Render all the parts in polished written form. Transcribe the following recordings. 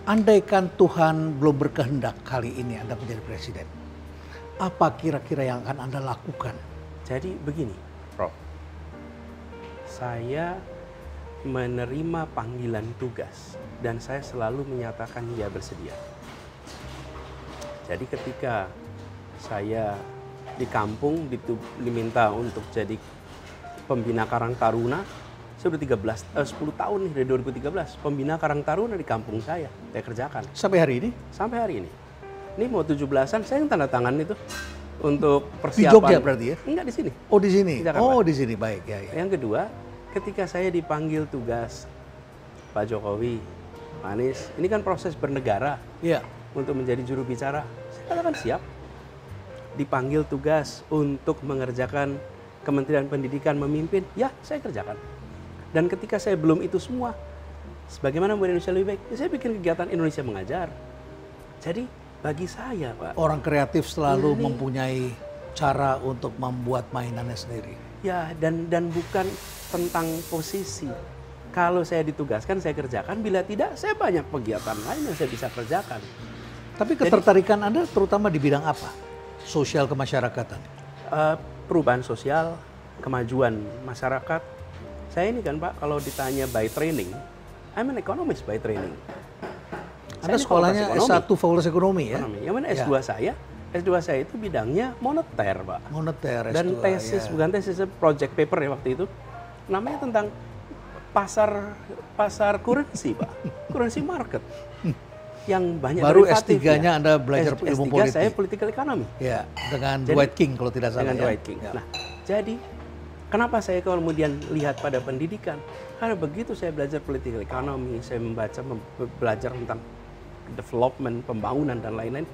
andaikan Tuhan belum berkehendak kali ini Anda menjadi presiden, apa kira-kira yang akan Anda lakukan? Jadi begini, Prof. Saya menerima panggilan tugas dan saya selalu menyatakan ya bersedia. Jadi ketika saya di kampung diminta untuk jadi pembina Karang Taruna, saya udah 10 tahun nih dari 2013 pembina Karang Taruna di kampung saya kerjakan. Sampai hari ini? Sampai hari ini. Ini mau 17-an, saya yang tanda tangan itu untuk persiapan. Di Jogja berarti ya? Enggak, di sini. Oh di sini? Di Oh di sini, baik ya. Yang kedua, ketika saya dipanggil tugas Pak Jokowi, Pak Anies, ini kan proses bernegara Iya. untuk menjadi juru bicara. Saya katakan siap. Dipanggil tugas untuk mengerjakan Kementerian Pendidikan memimpin, ya saya kerjakan. Dan ketika saya belum itu semua, sebagaimana membuat Indonesia lebih baik, ya saya bikin kegiatan Indonesia Mengajar. Jadi bagi saya, Pak, orang kreatif selalu ini, mempunyai cara untuk membuat mainannya sendiri. Ya, dan bukan tentang posisi. Kalau saya ditugaskan, saya kerjakan. Bila tidak, saya banyak kegiatan lain yang saya bisa kerjakan. Tapi ketertarikan Anda terutama di bidang apa? Sosial kemasyarakatan? Perubahan sosial, kemajuan masyarakat. Saya ini kan Pak, kalau ditanya by training, I'm an economist by training. Anda sekolahnya S1 Fakultas Ekonomi ya? Yang mana S2 saya? S2 saya itu bidangnya moneter, Pak. Moneter, S2. Dan tesis, ya. bukan tesis, project paper ya waktu itu. Namanya tentang pasar currency, Pak. Currency market. Yang banyak baru derivatifnya. S3-nya Anda belajar ilmu politik. S3 saya political economy. Ya, dengan Dwight King kalau tidak salah. Dengan Dwight King. Ya. Nah, jadi kenapa saya kemudian lihat pada pendidikan? Karena begitu saya belajar political economy, saya belajar tentang development, pembangunan dan lain-lain,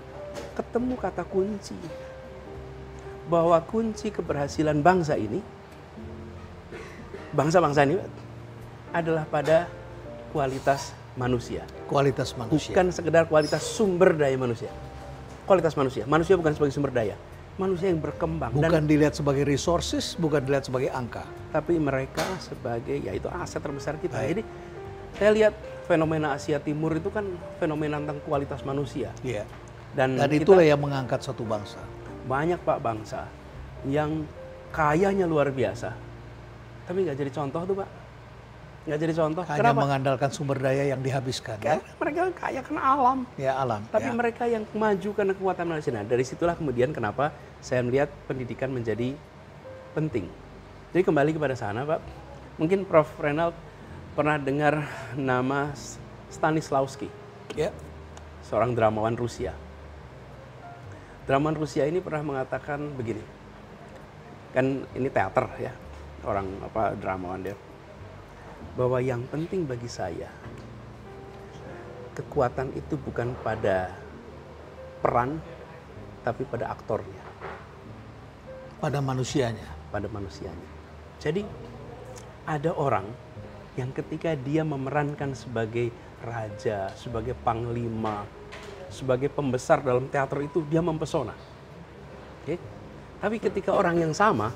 ketemu kata kunci. Bahwa kunci keberhasilan bangsa ini, bangsa-bangsa ini adalah pada kualitas manusia. Kualitas manusia. Bukan sekedar kualitas sumber daya manusia. Kualitas manusia. Manusia bukan sebagai sumber daya. Manusia yang berkembang. Bukan dilihat sebagai resources, bukan dilihat sebagai angka. Tapi mereka sebagai, yaitu aset terbesar kita. Jadi saya lihat fenomena Asia Timur itu kan fenomena tentang kualitas manusia. Iya. Dan itulah yang mengangkat satu bangsa. Banyak Pak bangsa yang kayanya luar biasa. Tapi nggak jadi contoh tuh Pak. Nggak jadi contoh. Hanya kenapa? mengandalkan sumber daya yang dihabiskan. Karena mereka kaya karena alam. Ya alam. Tapi ya. mereka yang maju karena kekuatan manusia. Nah dari situlah kemudian kenapa saya melihat pendidikan menjadi penting. Jadi kembali kepada sana Pak. Mungkin Prof. Renald pernah dengar nama Stanislavski. Ya. Seorang dramawan Rusia. Dramawan Rusia ini pernah mengatakan begini. Kan ini teater ya. Orang dramawan dia. Bahwa yang penting bagi saya, kekuatan itu bukan pada peran, tapi pada aktornya. Pada manusianya. Pada manusianya. Jadi ada orang yang ketika dia memerankan sebagai raja, sebagai panglima, sebagai pembesar dalam teater itu, dia mempesona. Oke? Tapi ketika orang yang sama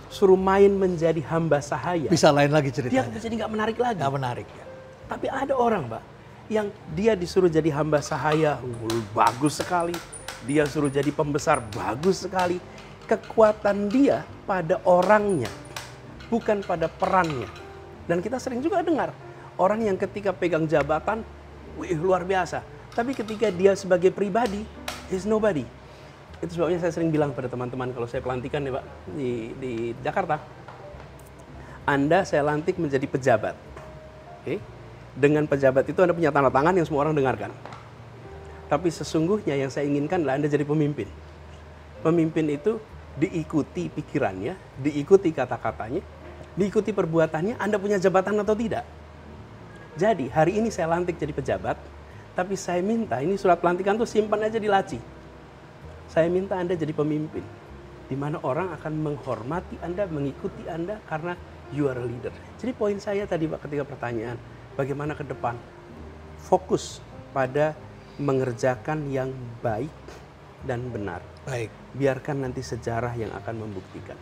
suruh main menjadi hamba sahaya, bisa lain lagi ceritanya. Dia jadi nggak menarik lagi. Nggak menarik. Ya. Tapi ada orang, Mbak, yang dia disuruh jadi hamba sahaya, bagus sekali. Dia suruh jadi pembesar, bagus sekali. Kekuatan dia pada orangnya, bukan pada perannya. Dan kita sering juga dengar orang yang ketika pegang jabatan, wih luar biasa. Tapi ketika dia sebagai pribadi, he's nobody. Itu sebabnya saya sering bilang pada teman-teman kalau saya pelantikan nih Pak di Jakarta, Anda saya lantik menjadi pejabat. Oke? Dengan pejabat itu Anda punya tanda tangan yang semua orang dengarkan. Tapi sesungguhnya yang saya inginkan adalah Anda jadi pemimpin. Pemimpin itu diikuti pikirannya, diikuti kata-katanya, diikuti perbuatannya, Anda punya jabatan atau tidak. Jadi hari ini saya lantik jadi pejabat, tapi saya minta ini surat pelantikan tuh simpan aja di laci. Saya minta Anda jadi pemimpin, di mana orang akan menghormati Anda, mengikuti Anda karena you are a leader. Jadi poin saya tadi Pak ketika pertanyaan, bagaimana ke depan? Fokus pada mengerjakan yang baik dan benar. Baik. Biarkan nanti sejarah yang akan membuktikan.